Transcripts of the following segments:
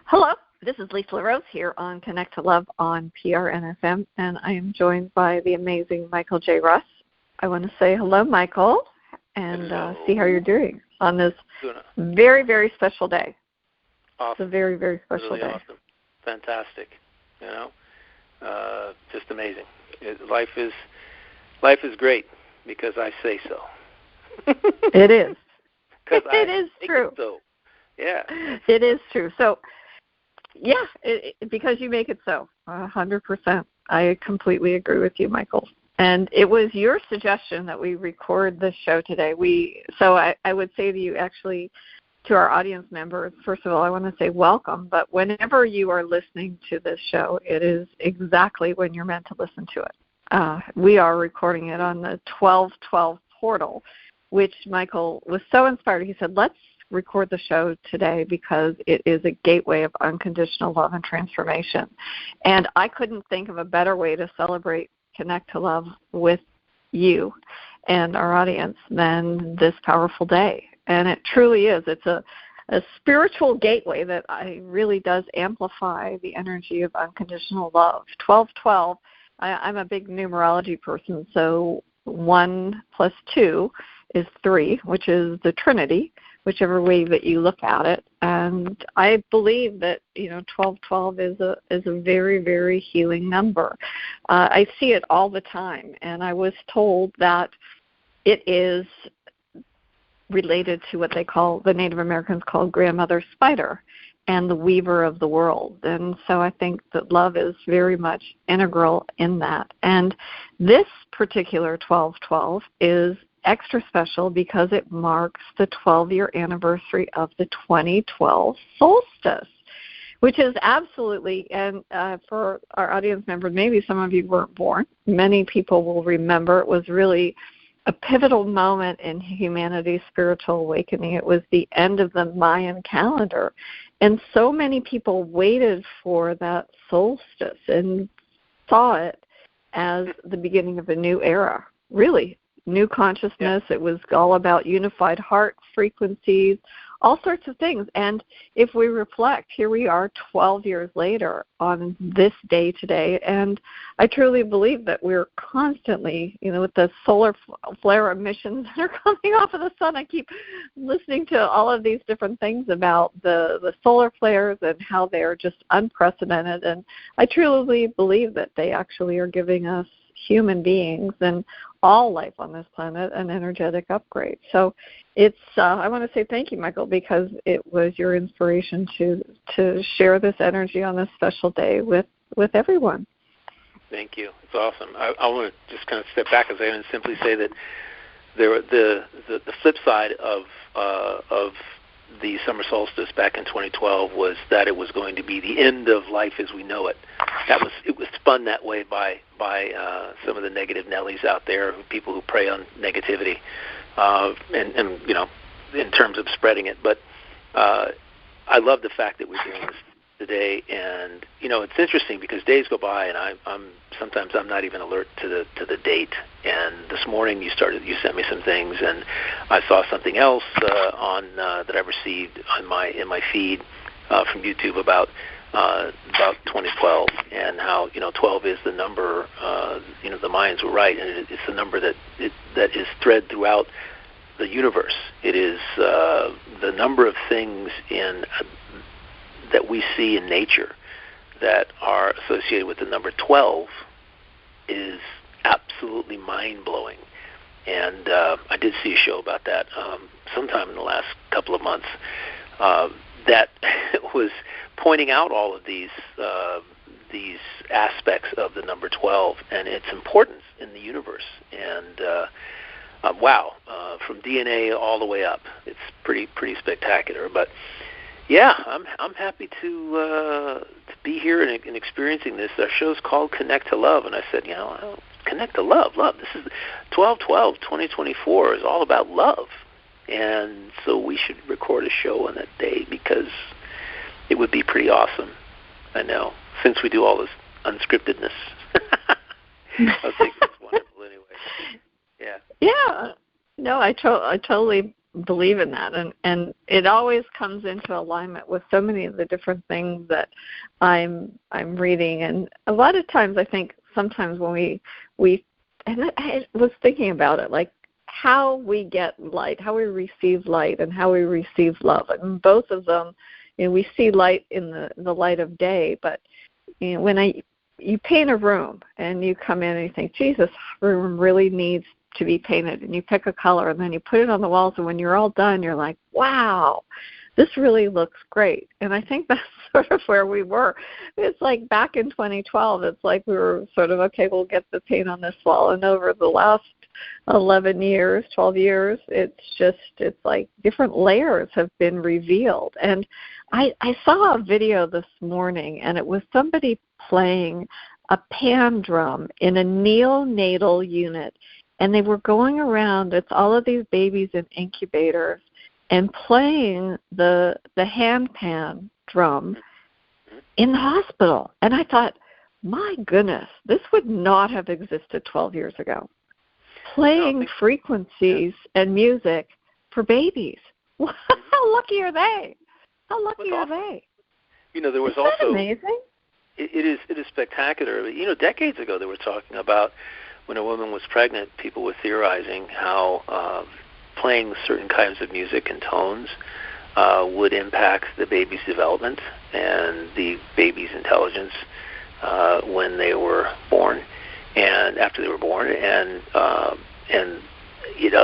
Hello, this is Lisa LaRose here on Connect to Love on PRNFM, and I am joined by the amazing Michael J. Russ. I want to say hello, Michael, and see how you're doing on this very, very special day. Awesome. It's a very, very special really day. Awesome. Fantastic. Just amazing. Life is great because I say so. It is. It is true. So. Yeah. It is true. So, yeah, because you make it so, 100%. I completely agree with you, Michael. And it was your suggestion that we record this show today. So I would say to you, actually, to our audience members, first of all, I want to say welcome. But whenever you are listening to this show, it is exactly when you're meant to listen to it. We are recording it on the 1212 portal, which Michael was so inspired. He said, let's record the show today because it is a gateway of unconditional love and transformation. And I couldn't think of a better way to celebrate Connect to Love with you and our audience than this powerful day. And it truly is. It's a spiritual gateway that really does amplify the energy of unconditional love. 1212, I'm a big numerology person, so 1 plus 2 is 3, which is the Trinity, whichever way that you look at it. And I believe that 1212 is a very, very healing number. I see it all the time, and I was told that it is related to what the Native Americans call grandmother spider and the weaver of the world. And so I think that love is very much integral in that. And this particular 1212 is extra special because it marks the 12-year anniversary of the 2012 solstice, which is absolutely, and for our audience members, maybe some of you weren't born. Many people will remember it was really a pivotal moment in humanity's spiritual awakening. It was the end of the Mayan calendar, and so many people waited for that solstice and saw it as the beginning of a new era, really. New consciousness. It was all about unified heart frequencies, all sorts of things. And if we reflect, here we are 12 years later on this day today, and I truly believe that we're constantly, with the solar flare emissions that are coming off of the sun, I keep listening to all of these different things about the solar flares and how they're just unprecedented, and I truly believe that they actually are giving us human beings and all life on this planet an energetic upgrade. So it's I want to say thank you, Michael, because it was your inspiration to share this energy on this special day with everyone. Thank you. It's awesome. I want to just kind of step back and simply say that the flip side of the summer solstice back in 2012 was that it was going to be the end of life as we know it. It was spun that way by some of the negative Nellies out there, people who prey on negativity, and in terms of spreading it. But I love the fact that we're doing this today, and it's interesting because days go by, and sometimes I'm not even alert to the date. And this morning you sent me some things, and I saw something else that I received in my feed from YouTube about 2012 and how 12 is the number. The Mayans were right, and it's the number that is thread throughout the universe. It is the number of things that we see in nature that are associated with the number 12 is absolutely mind-blowing. And I did see a show about that sometime in the last couple of months that was pointing out all of these aspects of the number 12 and its importance in the universe. And from DNA all the way up, it's pretty spectacular. But yeah, I'm happy to be here and experiencing this. Our show's called Connect to Love, and I said, Connect to Love. This is 12/12, 2024 is all about love, and so we should record a show on that day because it would be pretty awesome. I know, since we do all this unscriptedness. I think it's wonderful anyway. Yeah. Yeah. No, I totally believe in that, and it always comes into alignment with so many of the different things that I'm reading. And a lot of times I think sometimes when we and I was thinking about it, like how we get light, how we receive light, and how we receive love, and both of them, we see light in the light of day, but when you paint a room and you come in and you think, Jesus, this room really needs to be painted, and you pick a color and then you put it on the walls, and when you're all done, you're like, wow, this really looks great. And I think that's sort of where we were. It's like back in 2012, it's like we were sort of, okay, we'll get the paint on this wall. And over the last 11 years, 12 years, it's like different layers have been revealed. And I saw a video this morning, and it was somebody playing a pan drum in a neonatal unit. And they were going around, it's all of these babies in incubators, and playing the hand pan drum in the hospital. And I thought, my goodness, this would not have existed 12 years ago. Playing frequencies and music for babies. How lucky are they? How lucky are they? There was Isn't that also amazing? It is spectacular. Decades ago they were talking about when a woman was pregnant, people were theorizing how playing certain kinds of music and tones would impact the baby's development and the baby's intelligence when they were born and after they were born. And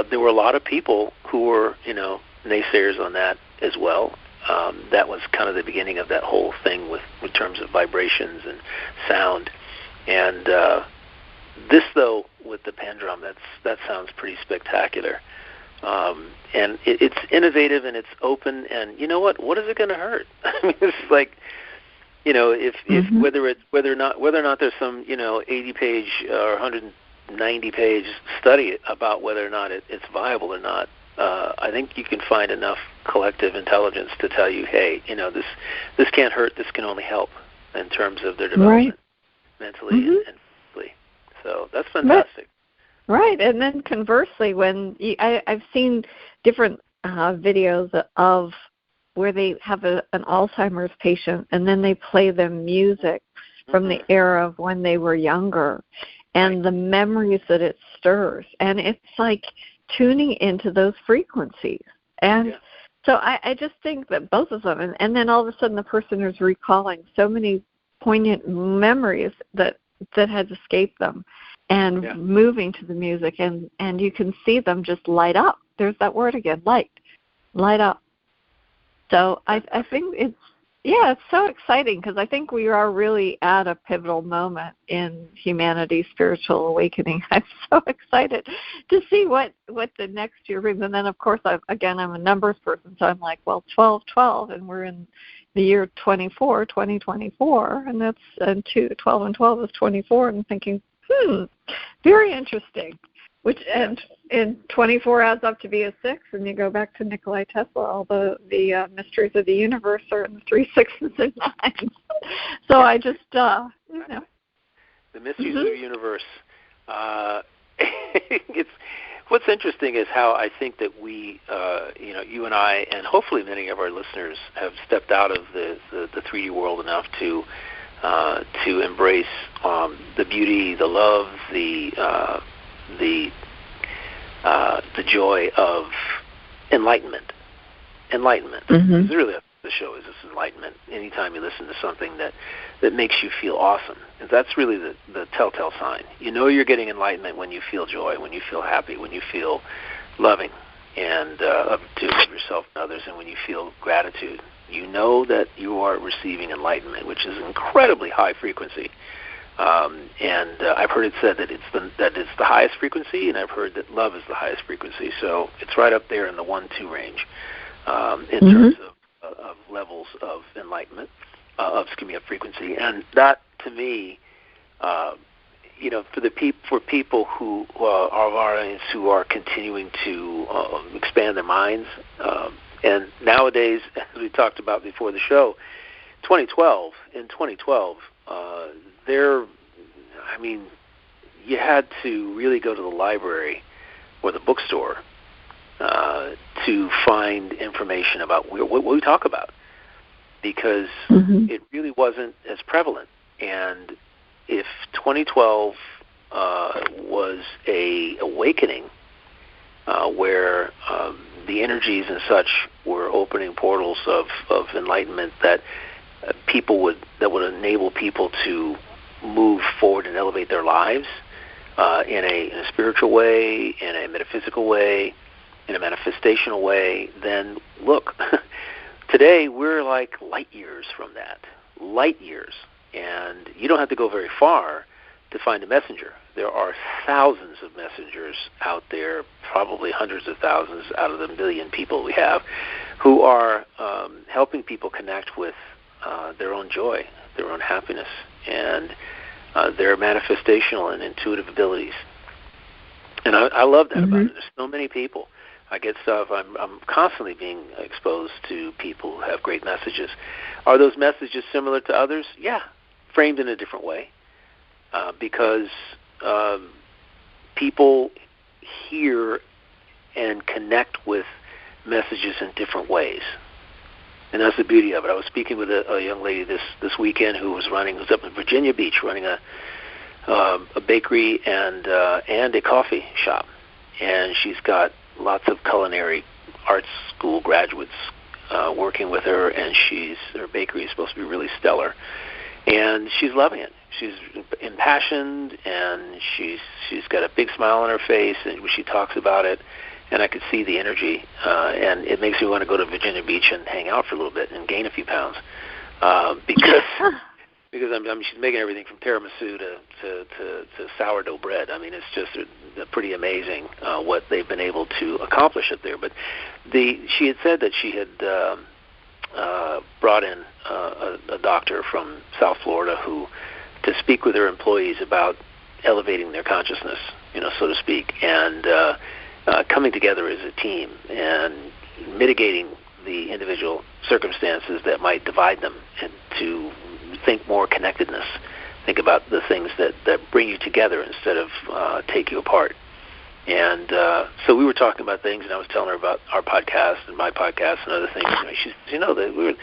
there were a lot of people who were, naysayers on that as well. That was kind of the beginning of that whole thing with terms of vibrations and sound. And this, though, with the pan drum, that sounds pretty spectacular. And it's innovative and it's open. And you know what? What is it going to hurt? I mean, it's like, if whether or not there's some 80-page or 190-page study about whether or not it's viable or not. I think you can find enough collective intelligence to tell you, hey, this can't hurt. This can only help in terms of their development, mentally and physically. So that's fantastic. Right, and then conversely, when I've seen different videos of where they have an Alzheimer's patient, and then they play them music from the era of when they were younger, and the memories that it stirs, and it's like tuning into those frequencies. And so I just think that both of them, and then all of a sudden the person is recalling so many poignant memories that had escaped them, and moving to the music, and you can see them just light up. There's that word again, light up. So I think it's so exciting, because I think we are really at a pivotal moment in humanity's spiritual awakening. I'm so excited to see what the next year brings. And then, of course, I'm a numbers person, so I'm like, well, 12, and we're in the year 2024, and that's 12 and 12 is 24, and I'm thinking, very interesting. Which and 24 adds up to be a 6, and you go back to Nikola Tesla. All the mysteries of the universe are in the 3, 6s, and 9s. So I just the mysteries of the universe. It's what's interesting is how I think that we, you and I, and hopefully many of our listeners have stepped out of the 3D world enough to embrace the beauty, the love, the joy of enlightenment. It's really what the show is, this enlightenment. Anytime you listen to something that makes you feel awesome, and that's really the telltale sign. You're getting enlightenment when you feel joy, when you feel happy, when you feel loving and up to yourself and others, and when you feel gratitude. You know that you are receiving enlightenment, which is incredibly high frequency. And I've heard it said that it's the highest frequency, and I've heard that love is the highest frequency. So it's right up there in the 1-2 range in terms of levels of enlightenment, of frequency. And that, to me, for people who are our audience who are continuing to expand their minds, and nowadays, as we talked about before the show, 2012, you had to really go to the library or the bookstore to find information about what we talk about, because it really wasn't as prevalent. And if 2012 was a awakening where the energies and such were opening portals of enlightenment that would enable people to move forward and elevate their lives in a spiritual way, in a metaphysical way, in a manifestational way, then look, today we're like light years from that. Light years. And you don't have to go very far to find a messenger. There are thousands of messengers out there, probably hundreds of thousands out of the billion people we have, who are helping people connect with their own joy, their own happiness, and their manifestational and intuitive abilities. And I love that about it. There's so many people. I get stuff. I'm constantly being exposed to people who have great messages. Are those messages similar to others? Yeah, framed in a different way, because people hear and connect with messages in different ways. And that's the beauty of it. I was speaking with a young lady this weekend who was up in Virginia Beach, running a bakery and a coffee shop, and she's got lots of culinary arts school graduates working with her, and her bakery is supposed to be really stellar, and she's loving it. She's impassioned, and she's got a big smile on her face, and when she talks about it, and I could see the energy, and it makes me want to go to Virginia Beach and hang out for a little bit and gain a few pounds, because she's making everything from tiramisu to sourdough bread. I mean, it's just pretty amazing what they've been able to accomplish up there. But she had said that she had brought in a doctor from South Florida to speak with her employees about elevating their consciousness, so to speak, and coming together as a team and mitigating the individual circumstances that might divide them, and to think more connectedness. Think about the things that bring you together instead of take you apart. And so we were talking about things, and I was telling her about our podcast and my podcast and other things. She said, that we were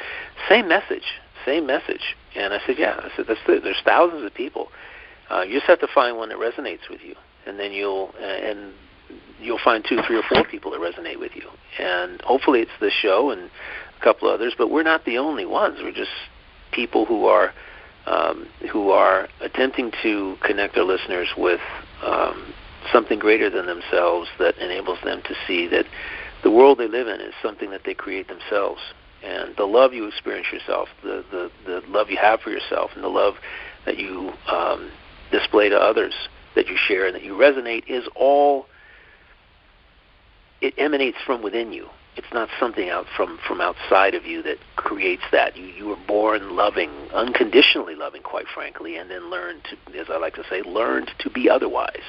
same message. And I said, yeah. I said, there's thousands of people. You just have to find one that resonates with you, and then you'll find 2, 3, or 4 people that resonate with you. And hopefully it's this show and a couple of others, but we're not the only ones. We're just people who are attempting to connect their listeners with something greater than themselves that enables them to see that the world they live in is something that they create themselves. And the love you experience yourself, the love you have for yourself, and the love that you display to others, that you share and that you resonate, is all, it emanates from within you. It's not something out from outside of you that creates that. You were born loving, unconditionally loving, quite frankly, and then learned to, as I like to say, learned to be otherwise.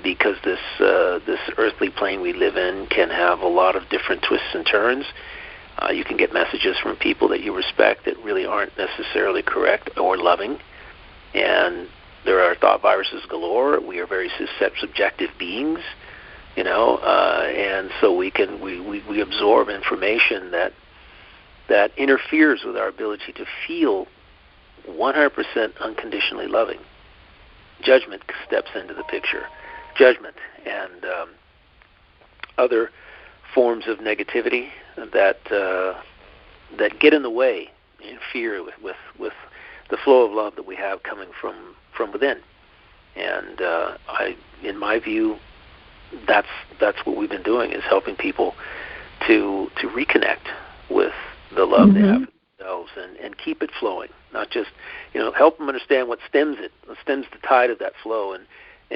Because this earthly plane we live in can have a lot of different twists and turns. You can get messages from people that you respect that really aren't necessarily correct or loving. And there are thought viruses galore. We are very subjective beings. And so we absorb information that interferes with our ability to feel 100% unconditionally loving. Judgment steps into the picture. Judgment and other forms of negativity that get in the way, interfere with the flow of love that we have coming from within. And in my view, that's what we've been doing, is helping people to reconnect with the love they have for themselves and keep it flowing. Not just, help them understand what stems the tide of that flow, and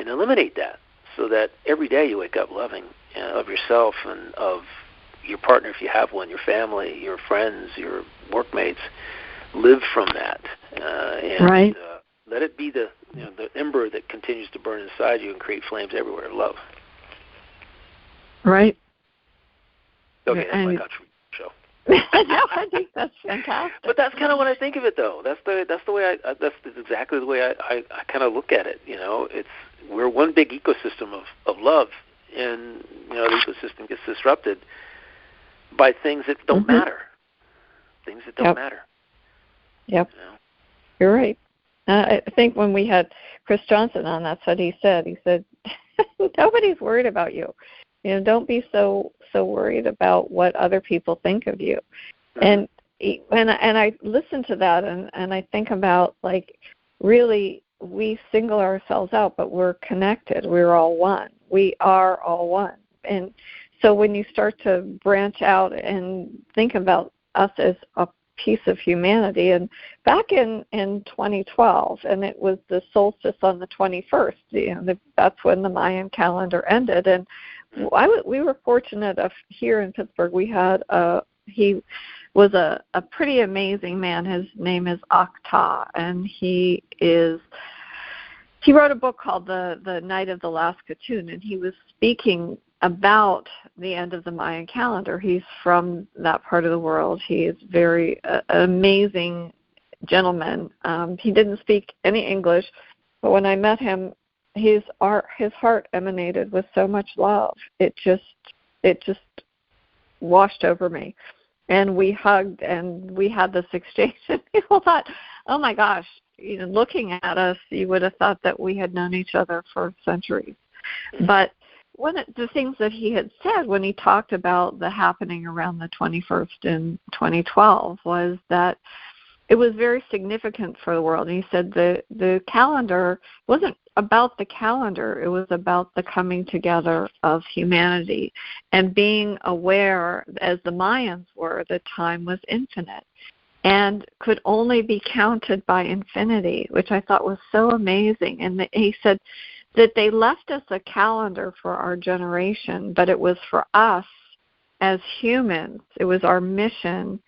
eliminate that, so that every day you wake up loving of yourself and of your partner, if you have one, your family, your friends, your workmates. Live from that, and let it be the ember that continues to burn inside you and create flames everywhere of love. Right. Okay, that's my contribution show. No, I think that's fantastic. But that's kind of what I think of it, though. That's exactly the way I kind of look at it. We're one big ecosystem of love, and the ecosystem gets disrupted by things that don't matter. Things that don't matter. Yep. You're right. I think when we had Chris Johnson on, that's what he said. He said, nobody's worried about you. Don't be so worried about what other people think of you. And I listen to that, and I think about, like, really, we single ourselves out, but we're connected. We're all one. We are all one. And so when you start to branch out and think about us as a piece of humanity, and back in 2012, and it was the solstice on the 21st, that's when the Mayan calendar ended. And we were fortunate here in Pittsburgh. We had he was a pretty amazing man. His name is Akta, and he wrote a book called The Night of the Last Cocoon, and he was speaking about the end of the Mayan calendar. He's from that part of the world. He is very amazing gentleman. He didn't speak any English, but when I met him, his heart emanated with so much love. It just washed over me. And we hugged, and we had this exchange, and people thought, oh my gosh, looking at us, you would have thought that we had known each other for centuries. But one of the things that he had said when he talked about the happening around the 21st in 2012 was that it was very significant for the world. And he said the calendar wasn't about the calendar. It was about the coming together of humanity and being aware, as the Mayans were, that time was infinite and could only be counted by infinity, which I thought was so amazing. And he said that they left us a calendar for our generation, but it was for us as humans. It was our mission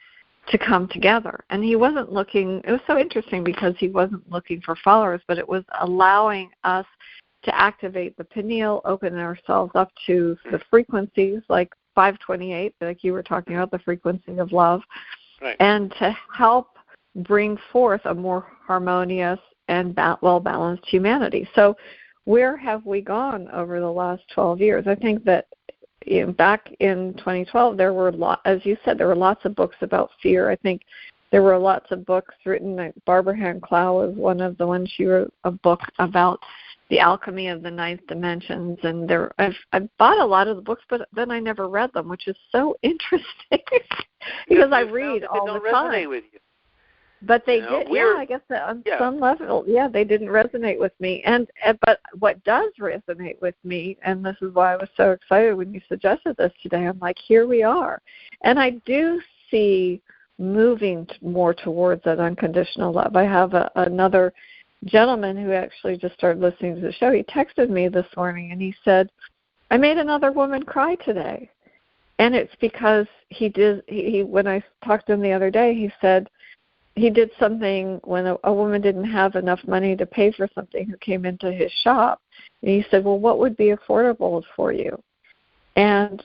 to come together. And he wasn't looking, it was so interesting because he wasn't looking for followers, but it was allowing us to activate the pineal, open ourselves up to the frequencies like 528, like you were talking about, the frequency of love, right, and to help bring forth a more harmonious and well-balanced humanity. So where have we gone over the last 12 years? I think that back in 2012, there were, as you said, there were lots of books about fear. I think there were lots of books written. Barbara Hand Clow was one of the ones. She wrote a book about the alchemy of the ninth dimensions. And I've bought a lot of the books, but then I never read them, which is so interesting because I read all the time. Resonate with you. But they did, I guess on some level, they didn't resonate with me. But what does resonate with me, and this is why I was so excited when you suggested this today, I'm like, here we are. And I do see moving more towards that unconditional love. I have another gentleman who actually just started listening to the show. He texted me this morning, and he said, I made another woman cry today. And it's because he when I talked to him the other day, he said, he did something when a woman didn't have enough money to pay for something who came into his shop. And he said, well, what would be affordable for you? And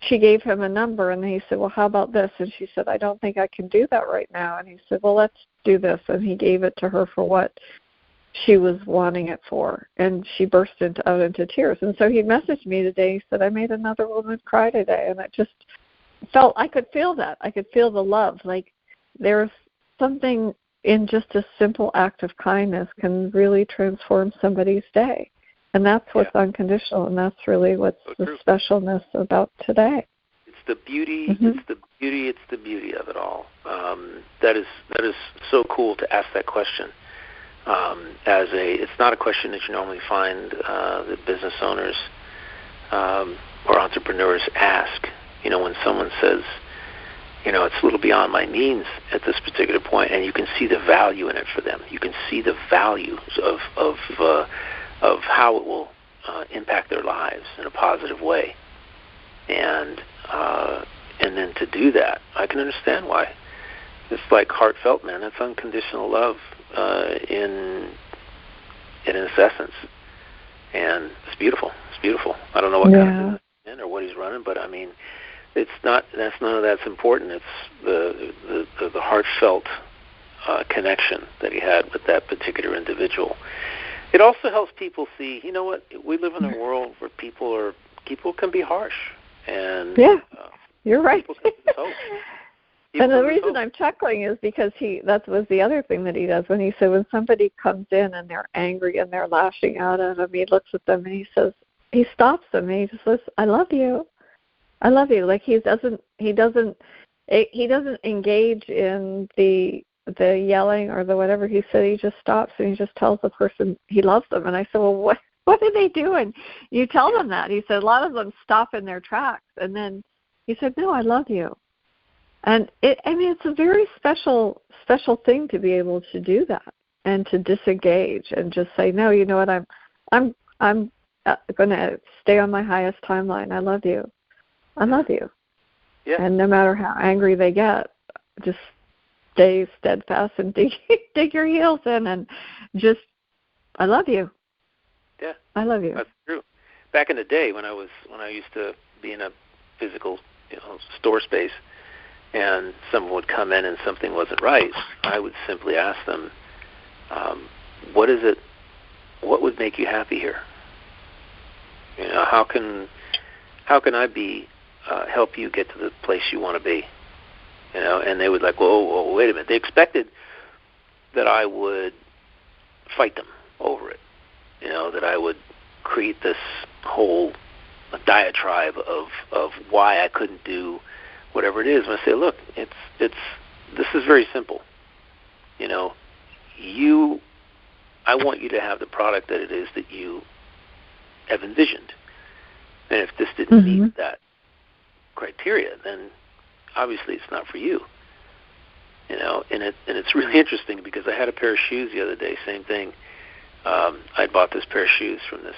she gave him a number, and he said, well, how about this? And she said, I don't think I can do that right now. And he said, well, let's do this. And he gave it to her for what she was wanting it for. And she burst out into tears. And so he messaged me today. He said, I made another woman cry today. And I just felt, I could feel that. I could feel the love. Like, there's something in just a simple act of kindness can really transform somebody's day. And that's what's unconditional, and that's really what's the specialness about today. It's the beauty, it's the beauty of it all. That is so cool to ask that question. It's not a question that you normally find that business owners or entrepreneurs ask. When someone says, it's a little beyond my means at this particular point, and you can see the value in it for them. You can see the value of how it will impact their lives in a positive way, and then to do that, I can understand why. It's like heartfelt, man. That's unconditional love in its essence, and it's beautiful. It's beautiful. I don't know what kind of business he's in or what he's running, but I mean, it's not. None of that's important. It's the heartfelt connection that he had with that particular individual, It also helps people see, you know what, we live in a world where people can be harsh. And you're right. And the reason hope. I'm chuckling is because that was the other thing that he does when he said when somebody comes in and they're angry and they're lashing out at him, he looks at them and he stops them and he just says, I love you. I love you. Like he doesn't engage in the yelling or the whatever. He said he just stops and he just tells the person he loves them. And I said, well, what are they doing? You tell them that. He said a lot of them stop in their tracks. And then he said, no, I love you. And it's a very special thing to be able to do that and to disengage and just say, no, you know what, I'm going to stay on my highest timeline. I love you. I love you. Yeah. And no matter how angry they get, just stay steadfast and dig your heels in and just, I love you. Yeah. I love you. That's true. Back in the day when I used to be in a physical, store space, and someone would come in and something wasn't right, I would simply ask them, what would make you happy here? How can I help you get to the place you want to be? And they would like, whoa, wait a minute. They expected that I would fight them over it, that I would create this whole diatribe of why I couldn't do whatever it is. And I say, look, this is very simple. I want you to have the product that it is that you have envisioned. And if this didn't meet that criteria, then obviously it's not for you. And it's really interesting because I had a pair of shoes the other day, same thing. I bought this pair of shoes from this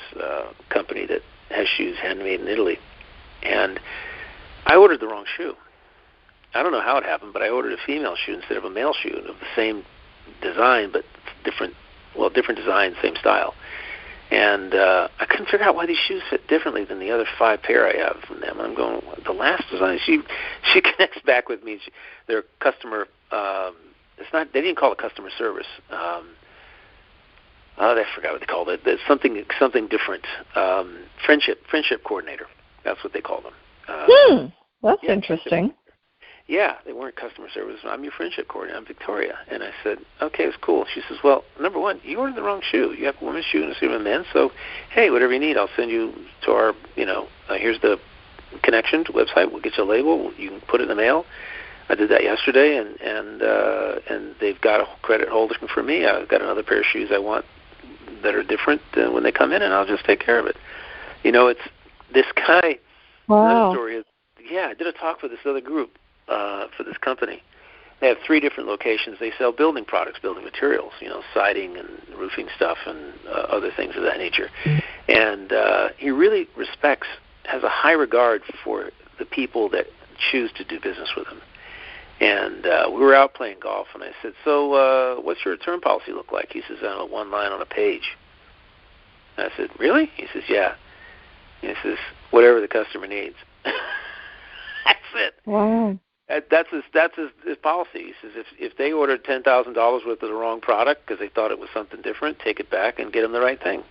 company that has shoes handmade in Italy. And I ordered the wrong shoe. I don't know how it happened, but I ordered a female shoe instead of a male shoe of the same design, but different design, same style. And I couldn't figure out why these shoes fit differently than the other 5 pair I have from them. I'm going, the last design, she connects back with me. Their customer, they didn't call it customer service. I forgot what they called it. There's something different. Friendship coordinator. That's what they call them. That's interesting. Yeah, they weren't customer service. I'm your friendship coordinator. I'm Victoria. And I said, okay, it's cool. She says, well, number one, you ordered the wrong shoe. You have a women's shoe and a suit of a men's. So, hey, whatever you need, I'll send you to our, here's the connection to the website. We'll get you a label. You can put it in the mail. I did that yesterday, and they've got a credit holder for me. I've got another pair of shoes I want that are different when they come in, and I'll just take care of it. It's this guy. Wow. Another story is, I did a talk with this other group for this company. They have 3 different locations. They sell building products, building materials, siding and roofing stuff and other things of that nature. And he really has a high regard for the people that choose to do business with him. And we were out playing golf, and I said, so what's your return policy look like? He says, one line on a page. And I said, really? He says, yeah. He says, whatever the customer needs. That's it. Wow. That's his policy. He says if they ordered $10,000 worth of the wrong product because they thought it was something different, take it back and get them the right thing.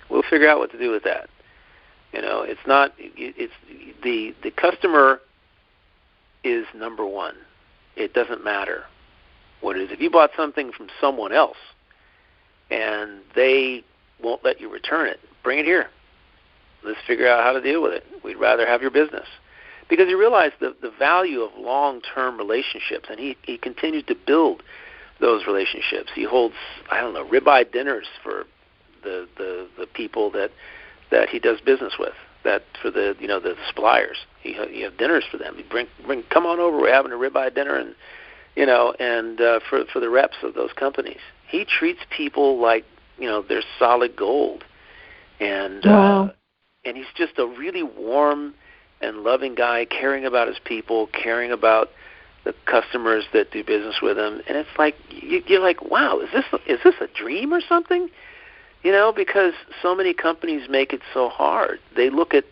We'll figure out what to do with that. It's not. It's the customer is number one. It doesn't matter what it is. If you bought something from someone else and they won't let you return it, bring it here. Let's figure out how to deal with it. We'd rather have your business. Because he realized the value of long-term relationships, and he continued to build those relationships. He holds, ribeye dinners for the people that he does business with. That for the suppliers, he have dinners for them. He bring come on over. We're having a ribeye dinner, and for the reps of those companies, he treats people like they're solid gold, and wow. And he's just a really warm and loving guy, caring about his people, caring about the customers that do business with him. And it's like you're like, wow, is this a dream or something? Because so many companies make it so hard. They look at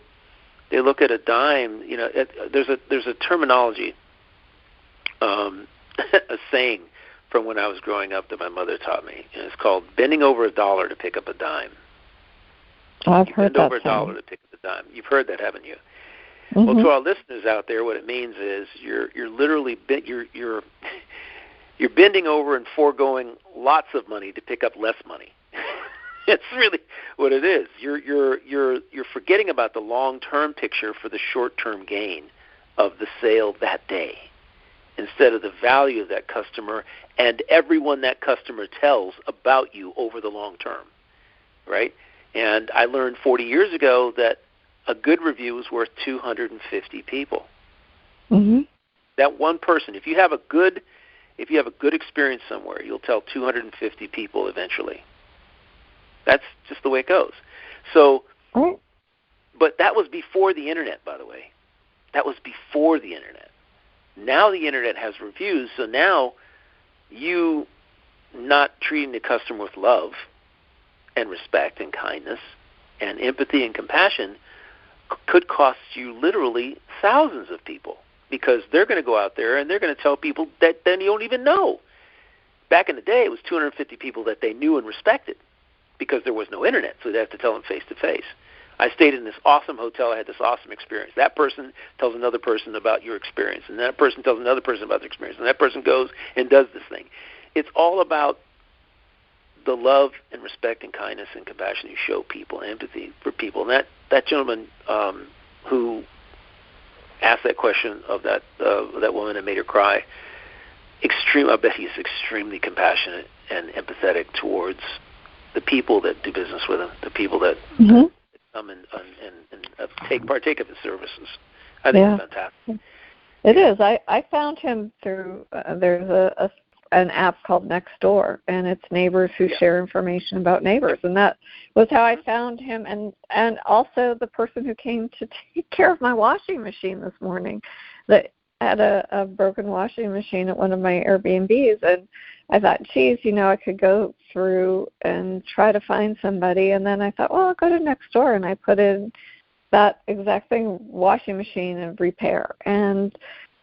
a dime. There's a terminology, a saying from when I was growing up that my mother taught me. And it's called bending over $1 to pick up a dime. I've heard that. Bend over $1 to pick up a dime. You've heard that, haven't you? Mm-hmm. Well, to our listeners out there, what it means is you're literally you're bending over and foregoing lots of money to pick up less money. It's really what it is. You're forgetting about the long-term picture for the short-term gain of the sale that day, instead of the value of that customer and everyone that customer tells about you over the long term, right? And I learned 40 years ago that a good review is worth 250 people. Mm-hmm. That one person, if you have a good experience somewhere, you'll tell 250 people eventually. That's just the way it goes. So, right. But that was before the internet, by the way. That was before the internet. Now the internet has reviews, so now you not treating the customer with love and respect and kindness and empathy and compassion could cost you literally thousands of people, because they're going to go out there and they're going to tell people that then you don't even know. Back in the day, it was 250 people that they knew and respected because there was no internet, so they have to tell them face-to-face. I stayed in this awesome hotel. I had this awesome experience. That person tells another person about your experience, and that person tells another person about their experience, and that person goes and does this thing. It's all about the love and respect and kindness and compassion you show people, and empathy for people. And that gentleman who asked that question of that woman and made her cry, I bet he's extremely compassionate and empathetic towards the people that do business with him, the people that come and partake of his services. I think it's fantastic. It is. I found him through there's an app called Nextdoor, and it's neighbors who share information about neighbors, and that was how I found him, and also the person who came to take care of my washing machine this morning. That had a broken washing machine at one of my Airbnbs, and I thought, geez, I could go through and try to find somebody, and then I thought, well, I'll go to Nextdoor, and I put in that exact thing, washing machine and repair, and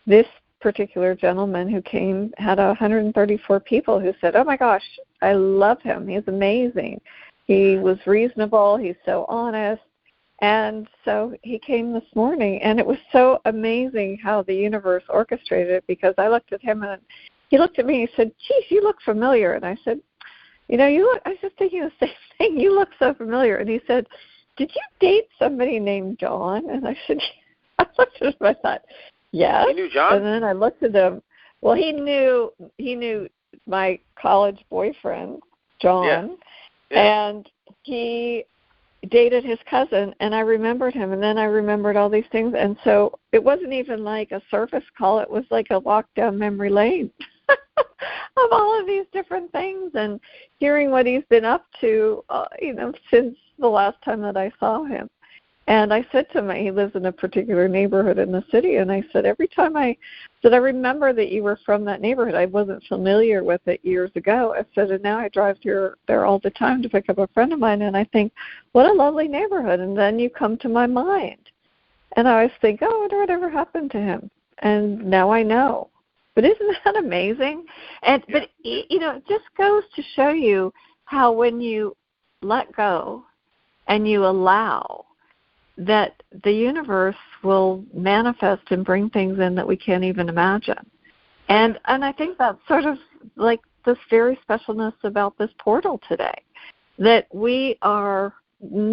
this particular gentleman who came had 134 people who said, oh my gosh, I love him, he's amazing, he was reasonable, he's so honest. And so he came this morning, and it was so amazing how the universe orchestrated it, because I looked at him and he looked at me and he said, geez, you look familiar. And I said, you look, I was just thinking the same thing, you look so familiar. And he said, did you date somebody named John? And I said, I looked at him and I thought, yes. You knew John? And then I looked at him. Well, he knew my college boyfriend, John, and he dated his cousin, and I remembered him, and then I remembered all these things, and so it wasn't even like a surface call, it was like a walk down memory lane of all of these different things, and hearing what he's been up to, since the last time that I saw him. And I said to him, he lives in a particular neighborhood in the city, and I said, every time I remember that you were from that neighborhood. I wasn't familiar with it years ago. I said, and now I drive there all the time to pick up a friend of mine, and I think, what a lovely neighborhood. And then you come to my mind. And I always think, oh, I wonder whatever happened to him. And now I know. But isn't that amazing? But it just goes to show you how when you let go and you allow, that the universe will manifest and bring things in that we can't even imagine. And I think that's sort of like this very specialness about this portal today, that we are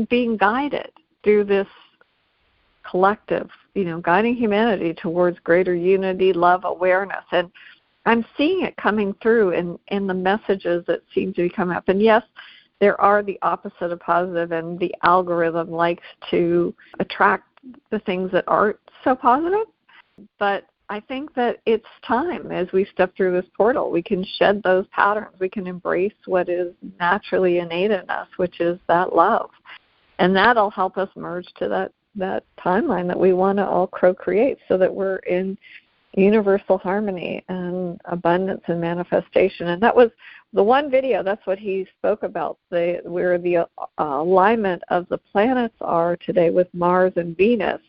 being guided through this collective, guiding humanity towards greater unity, love, awareness. And I'm seeing it coming through in the messages that seem to be coming up. And yes, there are the opposite of positive, and the algorithm likes to attract the things that aren't so positive. But I think that it's time, as we step through this portal, we can shed those patterns. We can embrace what is naturally innate in us, which is that love. And that'll help us merge to that timeline that we want to all co-create, so that we're in universal harmony and abundance and manifestation. And that was the one video, that's what he spoke about, where the alignment of the planets are today with Mars and Venus.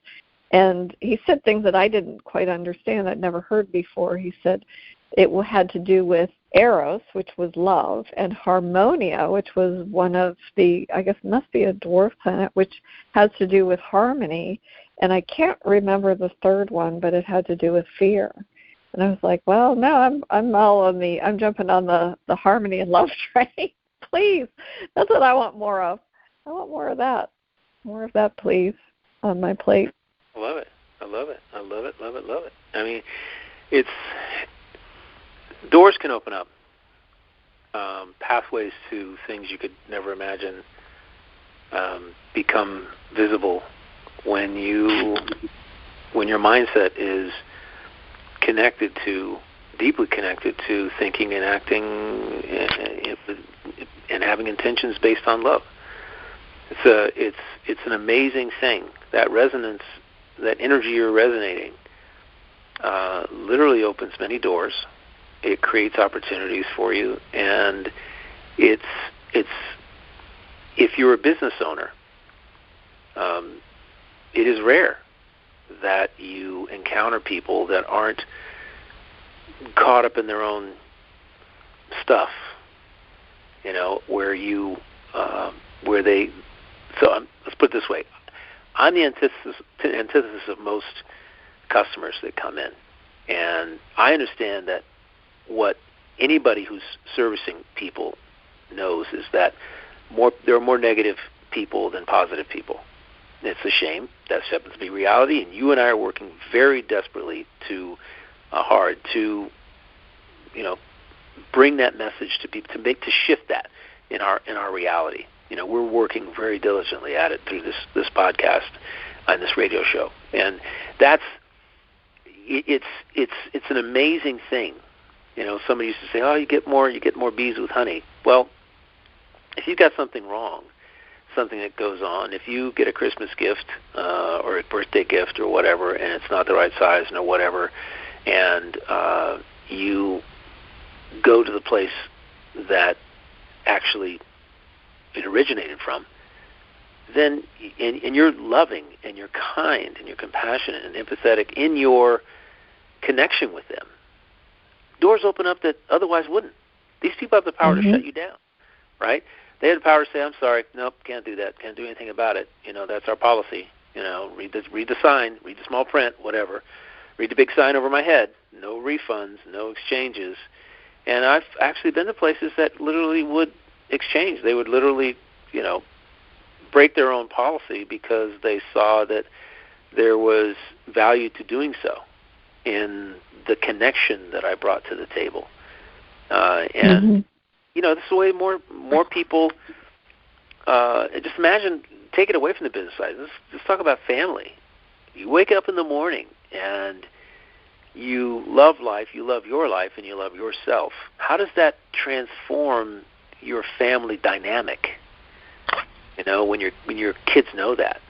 And he said things that I didn't quite understand, I'd never heard before. He said, it had to do with Eros, which was love, and Harmonia, which was one of the, I guess must be a dwarf planet, which has to do with harmony. And I can't remember the third one, but it had to do with fear. And I was like, well, no, I'm jumping on the harmony and love train. Please. That's what I want more of. I want more of that. More of that, please, on my plate. I love it. I mean, doors can open up, pathways to things you could never imagine become visible when your mindset is deeply connected to thinking and acting and having intentions based on love. It's an amazing thing. That resonance, that energy you're resonating, literally opens many doors. It creates opportunities for you, and it's if you're a business owner, it is rare that you encounter people that aren't caught up in their own stuff. Let's put it this way: I'm the antithesis of most customers that come in, and I understand that what anybody who's servicing people knows is that there are more negative people than positive people. It's a shame. That happens to be reality, and you and I are working very desperately hard to bring that message to people, to shift that in our reality. We're working very diligently at it through this podcast and this radio show, and it's an amazing thing. Somebody used to say, "Oh, you get more bees with honey." Well, if you've got something wrong, something that goes on, if you get a Christmas gift or a birthday gift or whatever, and it's not the right size or whatever, and you go to the place that actually it originated from, then and you're loving and you're kind and you're compassionate and empathetic in your connection with them, doors open up that otherwise wouldn't. These people have the power to shut you down, right? They have the power to say, "I'm sorry, nope, can't do that, can't do anything about it. That's our policy. Read the sign, read the small print, whatever. Read the big sign over my head. No refunds, no exchanges." And I've actually been to places that literally would exchange. They would literally, break their own policy because they saw that there was value to doing so in the connection that I brought to the table. And this is the way more people. Just imagine, take it away from the business side. Let's talk about family. You wake up in the morning and you love life, you love your life, and you love yourself. How does that transform your family dynamic? When your kids know that,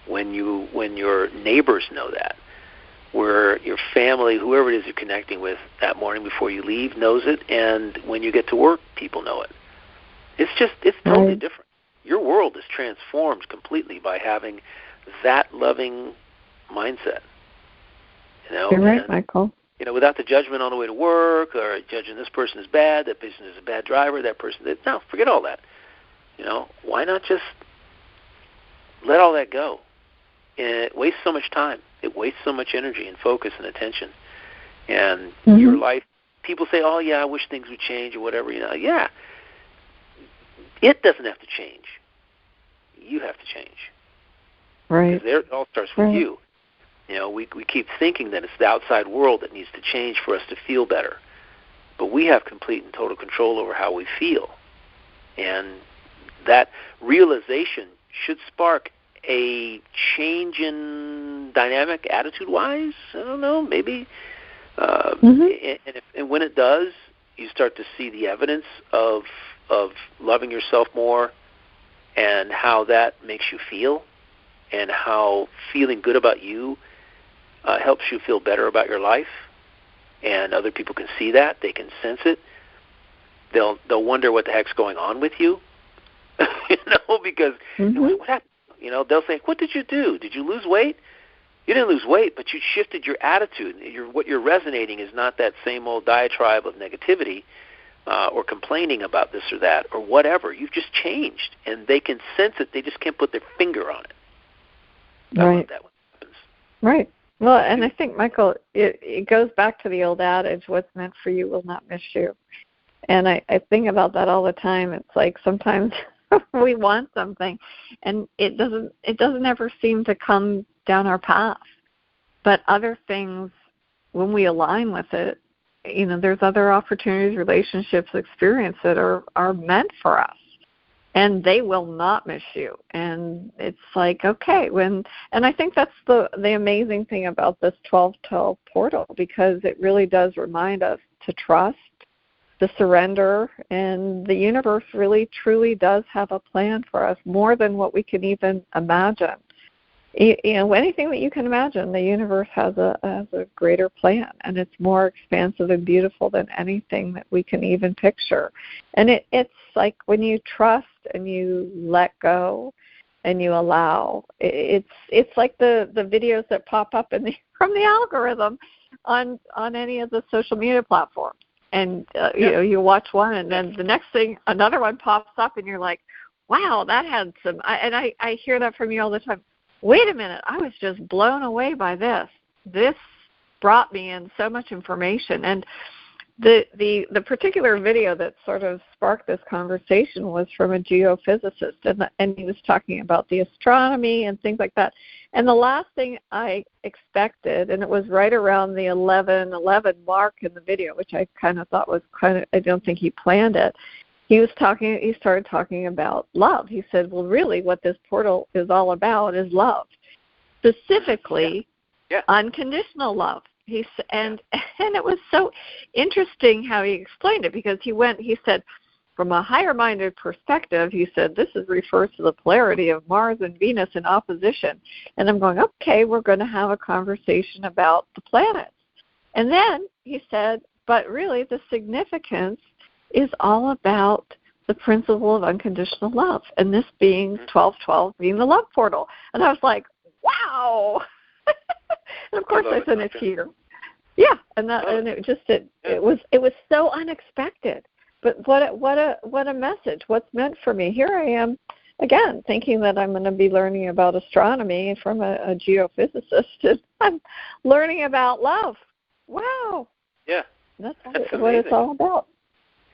when your neighbors know that, where your family, whoever it is you're connecting with that morning before you leave, knows it, and when you get to work, people know it. It's totally different. Your world is transformed completely by having that loving mindset. You're right, Michael. Without the judgment on the way to work, or judging this person is bad, that person is a bad driver, no, forget all that. Why not just let all that go? And it wastes so much time. It wastes so much energy and focus and attention. And your life, people say, "Oh, yeah, I wish things would change," or whatever. Yeah. It doesn't have to change. You have to change. Right. Because it all starts with you. We keep thinking that it's the outside world that needs to change for us to feel better. But we have complete and total control over how we feel. And that realization should spark a change in dynamic attitude-wise. I don't know, maybe. And when it does, you start to see the evidence of loving yourself more and how that makes you feel, and how feeling good about you helps you feel better about your life. And other people can see that. They can sense it. They'll wonder what the heck's going on with you. Because what happened? They'll say, "What did you do? Did you lose weight?" You didn't lose weight, but you shifted your attitude. What you're resonating is not that same old diatribe of negativity or complaining about this or that or whatever. You've just changed, and they can sense it. They just can't put their finger on it. I love that when it happens. Right. Well, and I think, Michael, it goes back to the old adage, what's meant for you will not miss you. And I think about that all the time. It's like sometimes we want something, and it doesn't ever seem to come down our path. But other things, when we align with it, there's other opportunities, relationships, experiences that are meant for us, and they will not miss you. And it's like, okay, and I think that's the amazing thing about this 1212 portal, because it really does remind us to trust, to surrender, and the universe really truly does have a plan for us, more than what we can even imagine. Anything that you can imagine, the universe has a greater plan, and it's more expansive and beautiful than anything that we can even picture. And it's like when you trust and you let go and you allow, it's like the videos that pop up from the algorithm on any of the social media platforms. And you watch one, and then the next thing, another one pops up, and you're like, wow, that had some. I hear that from you all the time. Wait a minute, I was just blown away by this. This brought me in so much information. And the particular video that sort of sparked this conversation was from a geophysicist, and he was talking about the astronomy and things like that. And the last thing I expected, and it was right around the 11:11 mark in the video, which I kind of thought was I don't think he planned it. He started talking about love. He said, well, really what this portal is all about is love, specifically unconditional love. And it was so interesting how he explained it, because he said, from a higher-minded perspective, he said, this refers to the polarity of Mars and Venus in opposition. And I'm going, okay, we're going to have a conversation about the planets. And then he said, but really the significance is all about the principle of unconditional love, and this being 1212 being the love portal. And I was like, wow. And of course I sent it to you. Yeah, and it was so unexpected. But what a message. What's meant for me. Here I am again thinking that I'm going to be learning about astronomy from a geophysicist, and I'm learning about love. Wow. Yeah. That's what it's all about.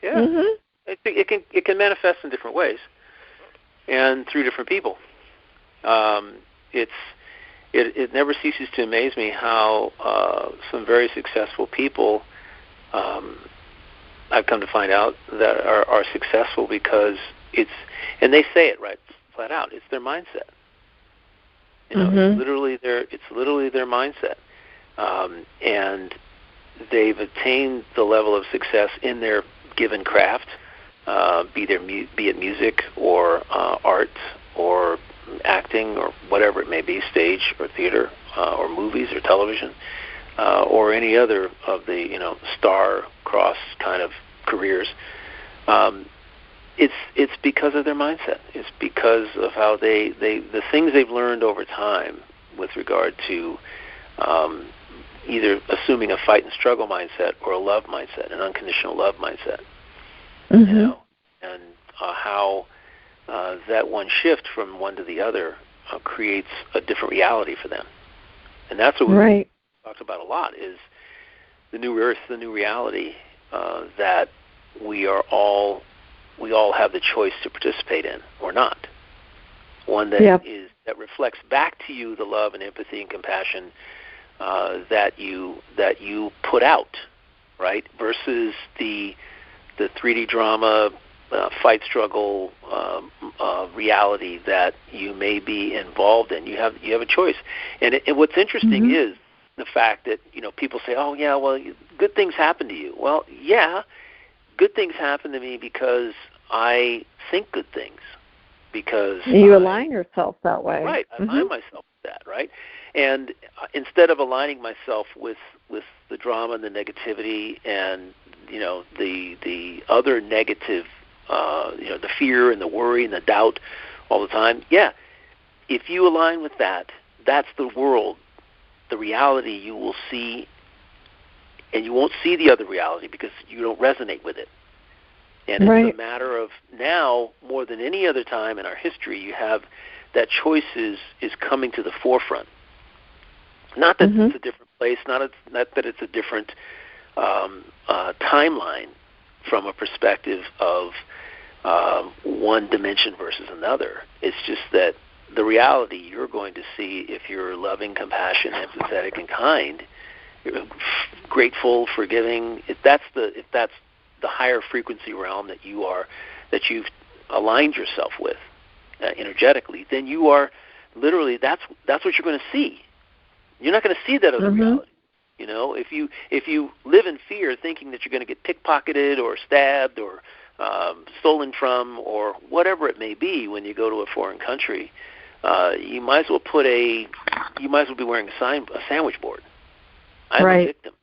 Yeah, it can manifest in different ways, and through different people. It never ceases to amaze me how some very successful people, I've come to find out, that are successful because and they say it right flat out, it's their mindset. It's literally their mindset, and they've attained the level of success in their given craft, be it music or art or acting or whatever it may be, stage or theater or movies or television or any other of the star-cross kind of careers. It's because of their mindset. It's because of how the things they've learned over time with regard to either assuming a fight and struggle mindset or a love mindset, an unconditional love mindset. And how that one shift from one to the other creates a different reality for them. And that's what we talked about a lot, is the new earth, the new reality that we all have the choice to participate in or not. One that that reflects back to you the love and empathy and compassion that you put out, right? Versus the 3D drama, fight, struggle reality that you may be involved in. You have a choice. And what's interesting is the fact that people say, "Oh yeah, well, good things happen to you." Well, yeah, good things happen to me because I think good things. Because you align yourself that way, right? I align myself with that, right? And instead of aligning myself with the drama and the negativity and the other negative, the fear and the worry and the doubt all the time. Yeah, if you align with that, that's the world the reality you will see, and you won't see the other reality because you don't resonate with it. And it's a matter of now, more than any other time in our history, you have that choice is coming to the forefront. Not that it's a different place, not that it's a different timeline from a perspective of one dimension versus another. It's just that the reality you're going to see, if you're loving, compassionate, empathetic, and kind, you're grateful, forgiving, if that's the higher frequency realm that you've aligned yourself with energetically, then you are literally, that's what you're going to see. You're not going to see that other reality. You know, if you live in fear, thinking that you're going to get pickpocketed or stabbed or stolen from or whatever it may be when you go to a foreign country, you might as well be wearing a sandwich board. I'm a victim.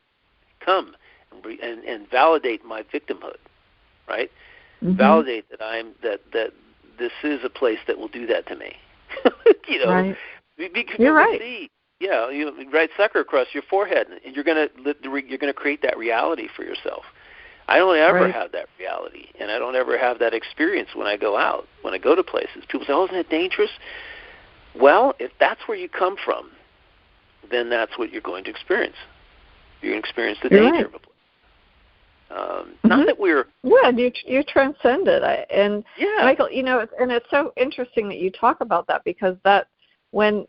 Come and validate my victimhood, right? Validate that this is a place that will do that to me. You know, because you're right. See, yeah, you write sucker across your forehead, and you're gonna create that reality for yourself. I don't ever have that reality, and I don't ever have that experience when I go out, when I go to places. People say, "Oh, isn't it dangerous?" Well, if that's where you come from, then that's what you're going to experience. You're going to experience the danger of a place. Not that we're... Yeah, you transcend it. And Michael, you know, and it's so interesting that you talk about that, because that when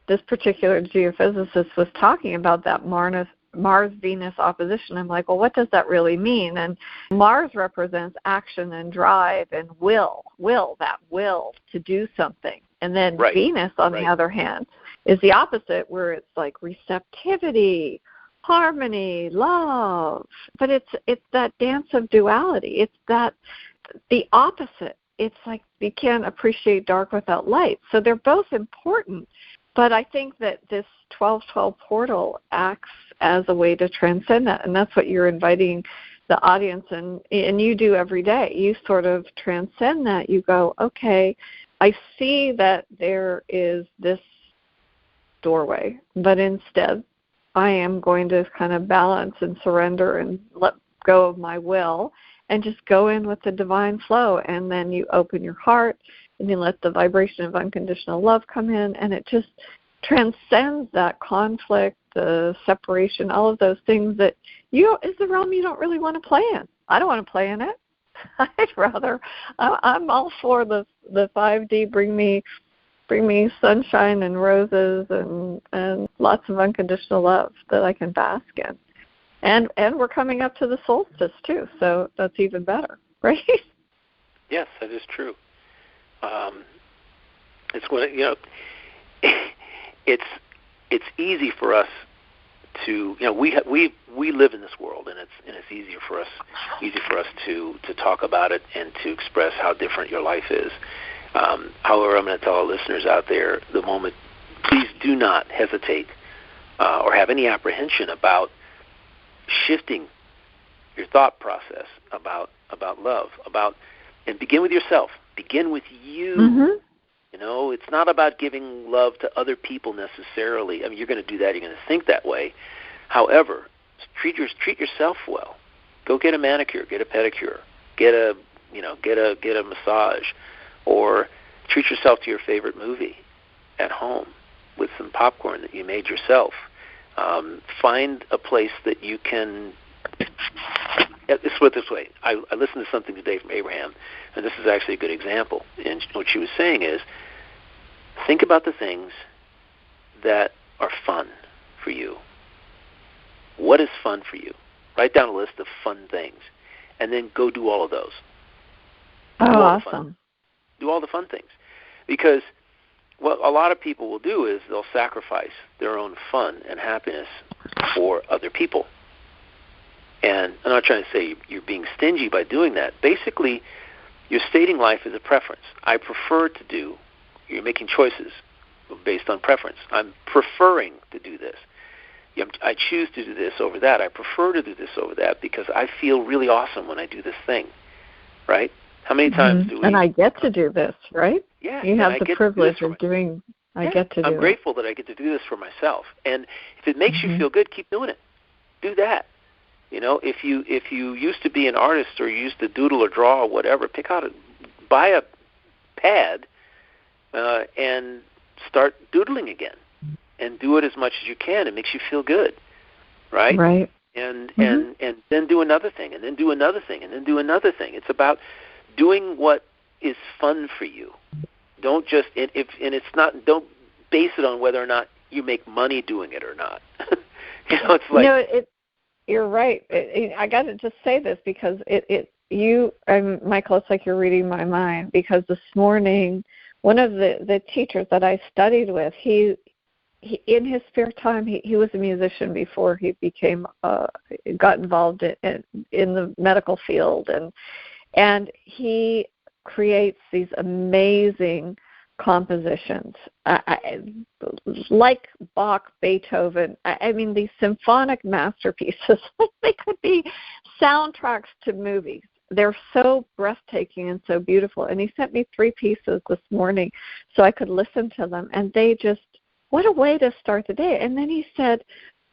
this particular geophysicist was talking about that Mars-Venus opposition, I'm like, well, what does that really mean? And Mars represents action and drive and will to do something. And then Venus, on the other hand, is the opposite, where it's like receptivity, harmony, love. But it's that dance of duality. It's that the opposite. It's like you can't appreciate dark without light. So they're both important. But I think that this 1212 portal acts as a way to transcend that. And that's what you're inviting the audience, and you do every day. You sort of transcend that. You go, okay, I see that there is this doorway, but instead I am going to kind of balance and surrender and let go of my will and just go in with the divine flow. And then you open your heart and you let the vibration of unconditional love come in, and it just transcends that conflict, the separation, all of those things that is the realm you don't really want to play in. I don't want to play in it. I'm all for the 5D, bring me sunshine and roses and lots of unconditional love that I can bask in. And we're coming up to the solstice too, so that's even better, right? Yes, that is true. It's when it's easy for us to, you know, we live in this world, and it's easy for us to talk about it and to express how different your life is. However, I'm going to tell our listeners out there, the moment, please do not hesitate or have any apprehension about shifting your thought process about love, and begin with yourself. Begin with you. Mm-hmm. You know, it's not about giving love to other people necessarily. I mean, you're going to do that. You're going to think that way. However, treat yourself well. Go get a manicure, get a pedicure, get a massage, or treat yourself to your favorite movie at home with some popcorn that you made yourself. Find a place that you can. Let's put it this way. I listened to something today from Abraham, and this is actually a good example. And what she was saying is, think about the things that are fun for you. What is fun for you? Write down a list of fun things, and then go do all of those. Oh, awesome. Do all the fun things. Because what a lot of people will do is they'll sacrifice their own fun and happiness for other people. And I'm not trying to say you're being stingy by doing that. Basically, you're stating life as a preference. I prefer to do, you're making choices based on preference. I'm preferring to do this. I choose to do this over that. I prefer to do this over that because I feel really awesome when I do this thing, right? How many times do we... And I get to do this, right? Yeah. You have the privilege of doing I get to do I'm grateful that I get to do this for myself. And if it makes you feel good, keep doing it. Do that. If you used to be an artist or you used to doodle or draw or whatever, buy a pad and start doodling again, and do it as much as you can. It makes you feel good, right? Right. And then do another thing, and then do another thing, and then do another thing. It's about doing what is fun for you. Don't just don't base it on whether or not you make money doing it or not. It's like you're right. I got to just say this because Michael, it's like you're reading my mind, because this morning one of the teachers that I studied with, he in his spare time, he was a musician before he got involved in the medical field, and he creates these amazing compositions, like Bach, Beethoven. I mean, these symphonic masterpieces. They could be soundtracks to movies. They're so breathtaking and so beautiful. And he sent me 3 pieces this morning so I could listen to them. And they just, what a way to start the day. And then he said,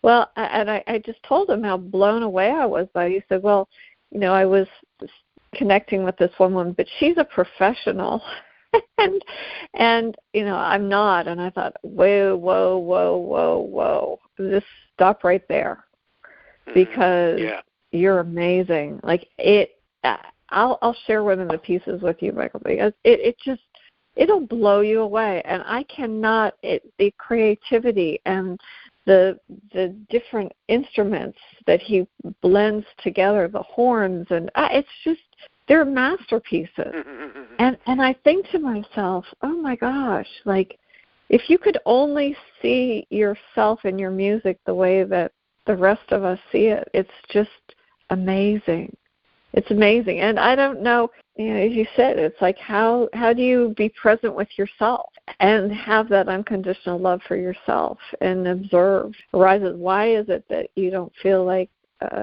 well, and I just told him how blown away I was by it. He said, well, I was connecting with this woman, but she's a professional. and I'm not. And I thought, whoa, just stop right there, because you're amazing. Like I'll share one of the pieces with you, Michael, because it'll blow you away. And I cannot, the creativity and the different instruments that he blends together, the horns, and it's just, they're masterpieces. And I think to myself, oh my gosh, like if you could only see yourself in your music the way that the rest of us see it, it's just amazing. It's amazing. And I don't know, as you said, it's like how do you be present with yourself and have that unconditional love for yourself and observe arises? Why is it that you don't feel like,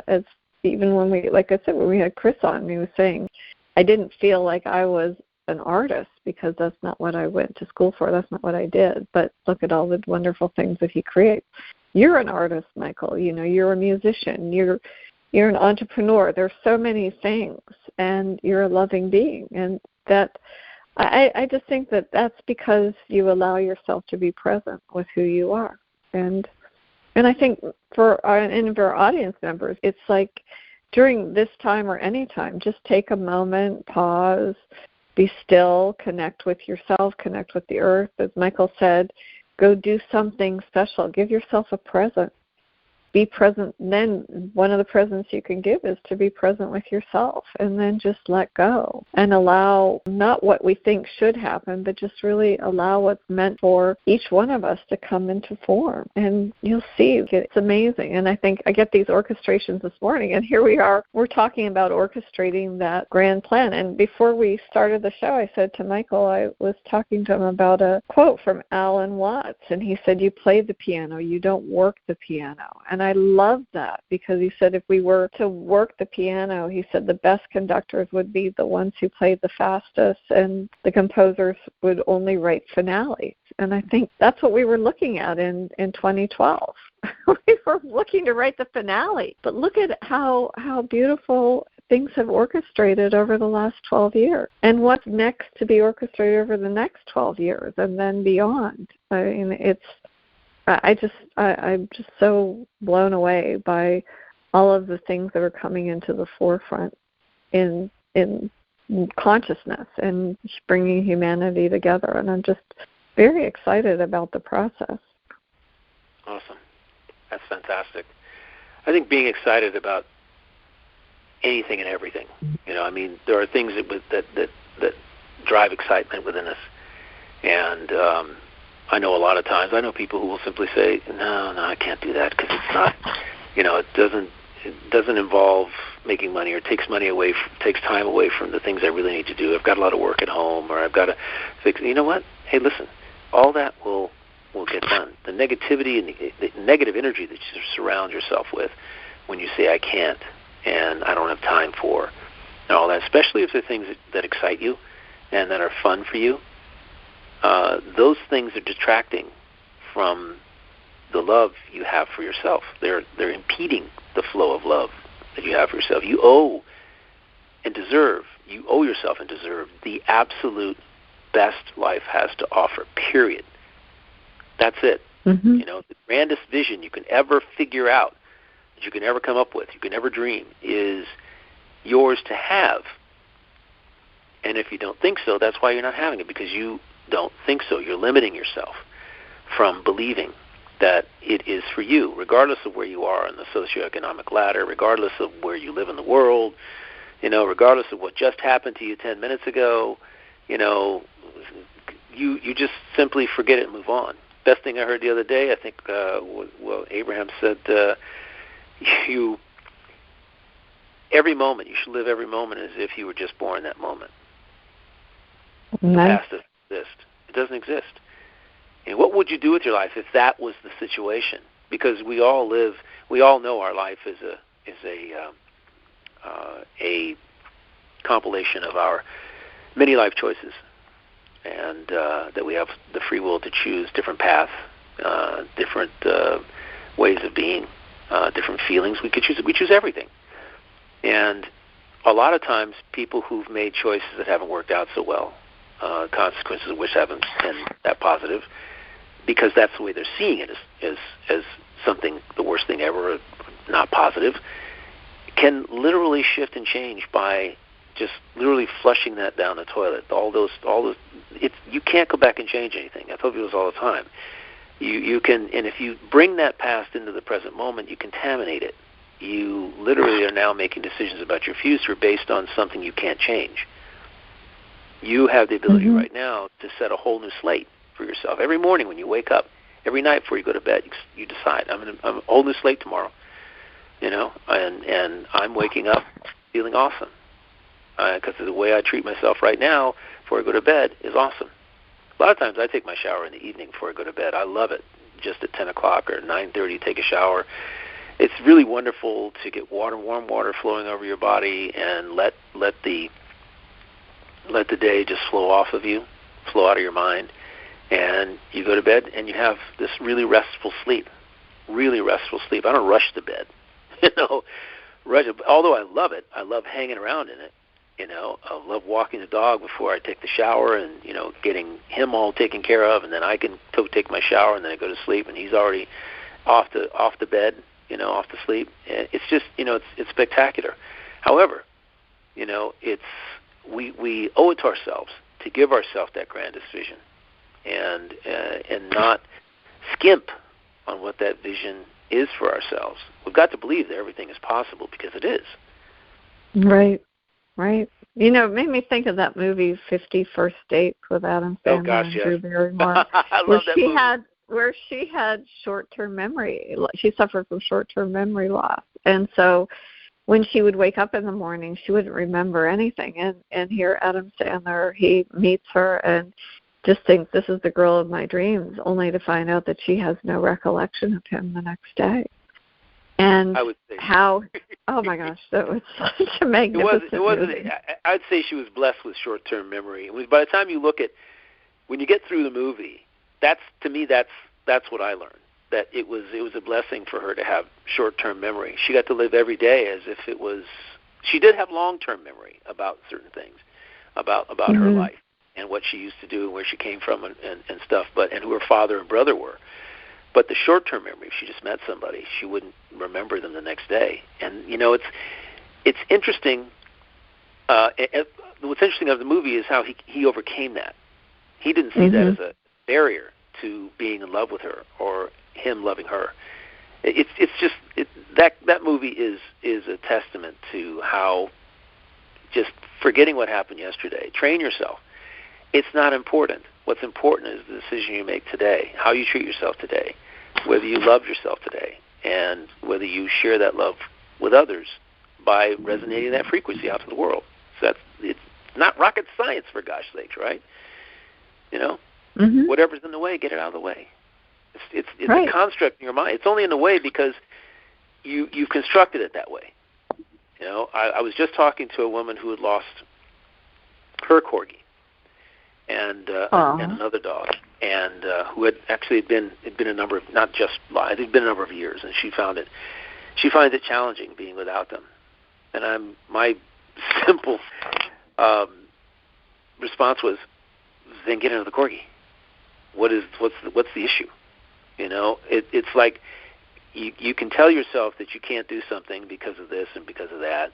as even when when we had Chris on, he was saying, I didn't feel like I was an artist because that's not what I went to school for. That's not what I did. But look at all the wonderful things that he creates. You're an artist, Michael. You're a musician. You're an entrepreneur. There's so many things, and you're a loving being. And that I just think that that's because you allow yourself to be present with who you are. And I think for our audience members, it's like during this time or any time, just take a moment, pause, be still, connect with yourself, connect with the earth. As Michael said, go do something special. Give yourself a present. Be present. Then one of the presents you can give is to be present with yourself, and then just let go and allow not what we think should happen, but just really allow what's meant for each one of us to come into form. And you'll see it's amazing. And I think I get these orchestrations this morning, and here we are. We're talking about orchestrating that grand plan. And before we started the show, I said to Michael, I was talking to him about a quote from Alan Watts, and he said, "You play the piano, you don't work the piano." And I love that, because he said if we were to work the piano, he said the best conductors would be the ones who played the fastest, and the composers would only write finales. And I think that's what we were looking at in 2012. We were looking to write the finale. But look at how beautiful things have orchestrated over the last 12 years. And what's next to be orchestrated over the next 12 years and then beyond. I mean, I'm just so blown away by all of the things that are coming into the forefront in consciousness and bringing humanity together. And I'm just very excited about the process. Awesome. That's fantastic. I think being excited about anything and everything, I mean, there are things that drive excitement within us. And I know a lot of times, I know people who will simply say, no, I can't do that because it's not, it doesn't involve making money, or takes time away from the things I really need to do. I've got a lot of work at home, or I've got to fix. You know what? Hey, listen, all that will get done. The negativity and the negative energy that you surround yourself with when you say I can't and I don't have time for, and all that, especially if they're things that excite you and that are fun for you, those things are detracting from the love you have for yourself. They're impeding the flow of love that you have for yourself. You owe yourself and deserve the absolute best life has to offer, period. That's it. Mm-hmm. The grandest vision you can ever figure out, that you can ever come up with, you can ever dream, is yours to have. And if you don't think so, that's why you're not having it, because you don't think so. You're limiting yourself from believing that it is for you, regardless of where you are in the socioeconomic ladder, regardless of where you live in the world, regardless of what just happened to you 10 minutes ago. You just simply forget it and move on. Best thing I heard the other day, I think, Abraham said, every moment, you should live every moment as if you were just born that moment. Nice. The past doesn't exist. It doesn't exist. And what would you do with your life if that was the situation? Because we all know our life is a compilation of our many life choices, and that we have the free will to choose different paths, different ways of being, different feelings. We choose everything. And a lot of times people who've made choices that haven't worked out so well, consequences of which haven't been that positive, because that's the way they're seeing it as something, the worst thing ever, or not positive, can literally shift and change by just literally flushing that down the toilet. You can't go back and change anything. I tell people this all the time. You can, and if you bring that past into the present moment, you contaminate it. You literally are now making decisions about your future based on something you can't change. You have the ability right now to set a whole new slate for yourself. Every morning when you wake up, every night before you go to bed, you decide, I'm a whole new slate tomorrow. And I'm waking up feeling awesome. Because the way I treat myself right now before I go to bed is awesome. A lot of times I take my shower in the evening before I go to bed. I love it. Just at 10 o'clock or 9:30, take a shower. It's really wonderful to get warm water flowing over your body and let the day just flow off of you, flow out of your mind, and you go to bed and you have this really restful sleep. Really restful sleep. I don't rush to bed. Although I love it, I love hanging around in it. I love walking the dog before I take the shower and, getting him all taken care of, and then I can take my shower and then I go to sleep and he's already off the bed, off to sleep. It's just, it's spectacular. However, we owe it to ourselves to give ourselves that grandest vision and not skimp on what that vision is for ourselves. We've got to believe that everything is possible, because it is. Right. It made me think of that movie 50 First Dates with Adam Sandler and Drew Barrymore. I love that movie. Where she had short-term memory. She suffered from short-term memory loss. And so when she would wake up in the morning, she wouldn't remember anything. And here Adam Sandler, he meets her and just thinks, this is the girl of my dreams, only to find out that she has no recollection of him the next day. And I would say oh my gosh, that was such a magnificent movie. I'd say she was blessed with short-term memory. By the time you look at, when you get through the movie, that's what I learned. That it was a blessing for her to have short-term memory. She got to live every day as if it was. She did have long-term memory about certain things, about her life and what she used to do and where she came from and stuff, and who her father and brother were. But the short-term memory, if she just met somebody, she wouldn't remember them the next day. And it's interesting. What's interesting of the movie is how he overcame that. He didn't see that as a barrier to being in love with her or him loving her. That movie is a testament to how just forgetting what happened yesterday. Train yourself. It's not important. What's important is the decision you make today, how you treat yourself today, whether you love yourself today, and whether you share that love with others by resonating that frequency out to the world. So it's not rocket science, for gosh sakes, right? Whatever's in the way, get it out of the way. It's right. A construct in your mind. It's only in the way because you've constructed it that way. I was just talking to a woman who had lost her corgi, and another dog, and who had actually been a number of, not just lives, it'd been a number of years, and she finds it challenging being without them. And my simple response was, then get another corgi. What's the issue? You know, it's like you can tell yourself that you can't do something because of this and because of that.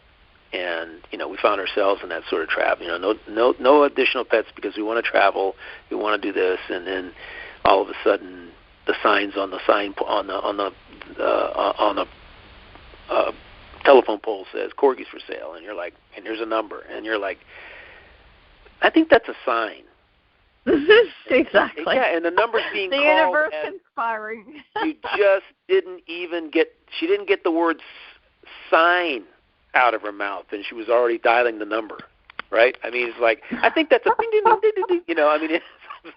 And, you know, we found ourselves in that sort of trap. You know, no additional pets because we want to travel, we want to do this, and then all of a sudden the signs on the telephone pole says corgis for sale, and you're like, and there's a number, and you're like, I think that's a sign. Exactly. Yeah, and the number's being the called. The universe conspiring. You just she didn't get the word sign out of her mouth, and she was already dialing the number, right? I mean, it's like, I think that's a ding, ding, ding, ding, ding. You know, I mean,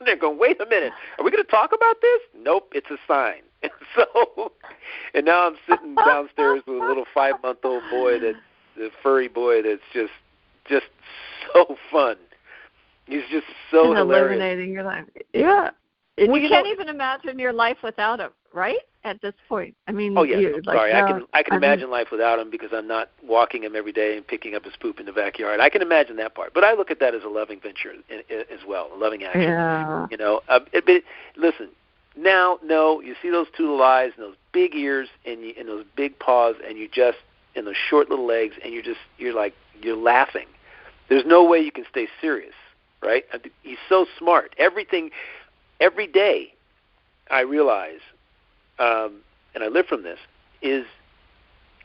they're going, wait a minute, are we going to talk about this? Nope, it's a sign. And so, and now I'm sitting downstairs with a little 5-month-old boy, the furry boy that's just so fun. He's just so and hilarious. Illuminating your life. Yeah. And you can't even imagine your life without him, right? At this point. I mean, oh, yeah. Sorry, I can imagine mean, life without him because I'm not walking him every day and picking up his poop in the backyard. I can imagine that part. But I look at that as a loving venture as well, a loving action. Yeah. You know, listen, now, you see those two little eyes and those big ears and those big paws and and those short little legs, and you're laughing. There's no way you can stay serious, right? He's so smart. Every day I realize, and I live from this, is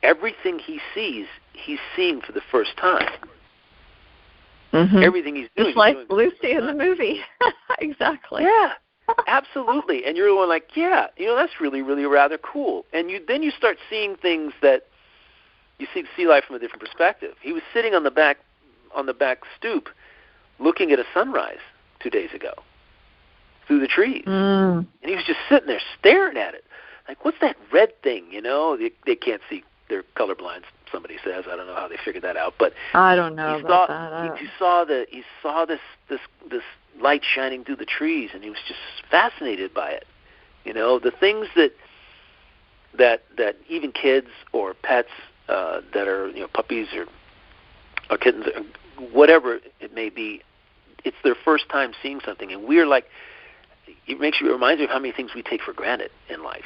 everything he sees, he's seeing for the first time. Mm-hmm. Everything he's doing. Just like Lucy in the movie. Exactly. Yeah, absolutely. And you're going like, yeah, you know, that's really, really rather cool. And then you start seeing things that you see life from a different perspective. He was sitting on the back stoop looking at a sunrise 2 days ago through the trees. And he was just sitting there staring at it. Like, what's that red thing, you know? They can't see. They're colorblind, somebody says. I don't know how they figured that out. But I don't know about that. He saw this light shining through the trees, and he was just fascinated by it. You know, the things that even kids or pets that are, you know, puppies or kittens, or whatever it may be, it's their first time seeing something, and we're like, it reminds me of how many things we take for granted in life.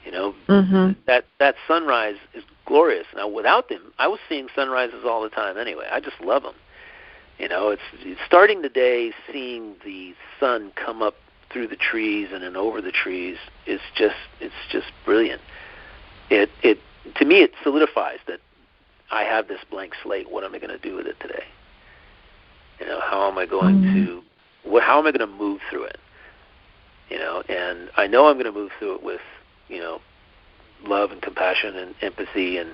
You know, that sunrise is glorious. Now, without them, I was seeing sunrises all the time anyway. I just love them. You know, it's starting the day, seeing the sun come up through the trees and then over the trees is just brilliant. To me, it solidifies that I have this blank slate. What am I going to do with it today? You know, how am I going to move through it? You know, and I know I'm going to move through it with, you know, love and compassion and empathy, and,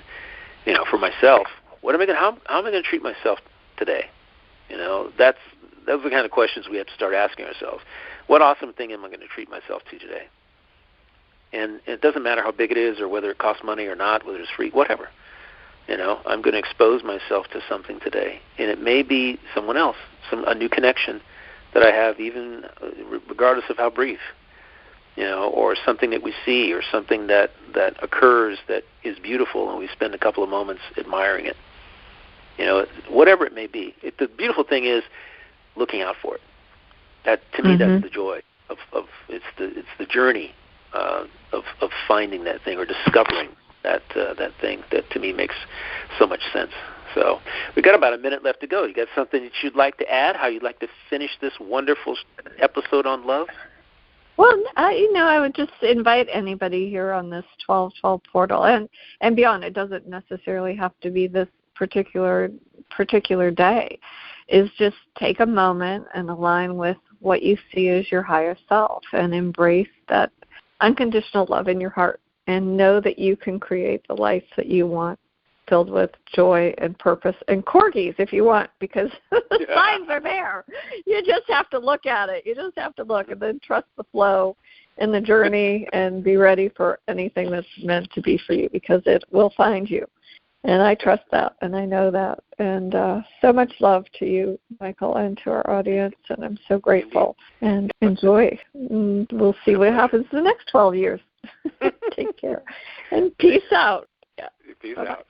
you know, for myself, how am I going to treat myself today? You know, those are the kind of questions we have to start asking ourselves. What awesome thing am I going to treat myself to today? And it doesn't matter how big it is or whether it costs money or not, whether it's free, whatever. You know, I'm going to expose myself to something today, and it may be someone else, a new connection that I have, even regardless of how brief. You know, or something that we see, or something that occurs that is beautiful, and we spend a couple of moments admiring it. You know, whatever it may be. The beautiful thing is looking out for it. That, to me, that's the joy of it's the journey of finding that thing or discovering that thing that to me makes so much sense. So we've got about a minute left to go. You got something that you'd like to add? How you'd like to finish this wonderful episode on love? Well, I would just invite anybody here on this 1212 portal and beyond. It doesn't necessarily have to be this particular day. Is just take a moment and align with what you see as your higher self and embrace that unconditional love in your heart, and know that you can create the life that you want, filled with joy and purpose and corgis if you want, because the signs are there. You just have to look at it. You just have to look and then trust the flow and the journey and be ready for anything that's meant to be for you, because it will find you. And I trust that, and I know that. And so much love to you, Michael, and to our audience, and I'm so grateful. And enjoy. And we'll see what happens the next 12 years. Take care. And peace out. Yeah. Peace out.